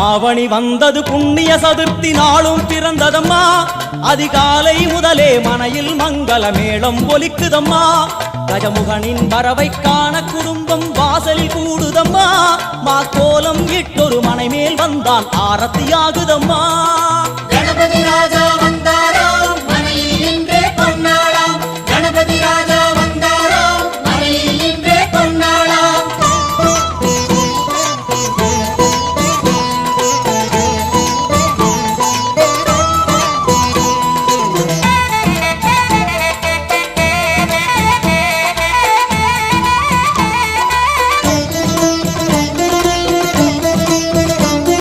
ஆவணி வந்தது புண்ணிய சதுர்த்தி நாளும் பிறந்ததம்மா அதிகாலை முதலே மனையில் மங்கள மேளம் ஒலிக்குதம்மா கஜமுகனின் வரவை காண குடும்பம் வாசலில் கூடுதம்மா மா கோலம் இட்டொரு மனை மேல் வந்தான் ஆரத்தியாகுதம்மா கணபதி ராஜா வந்தா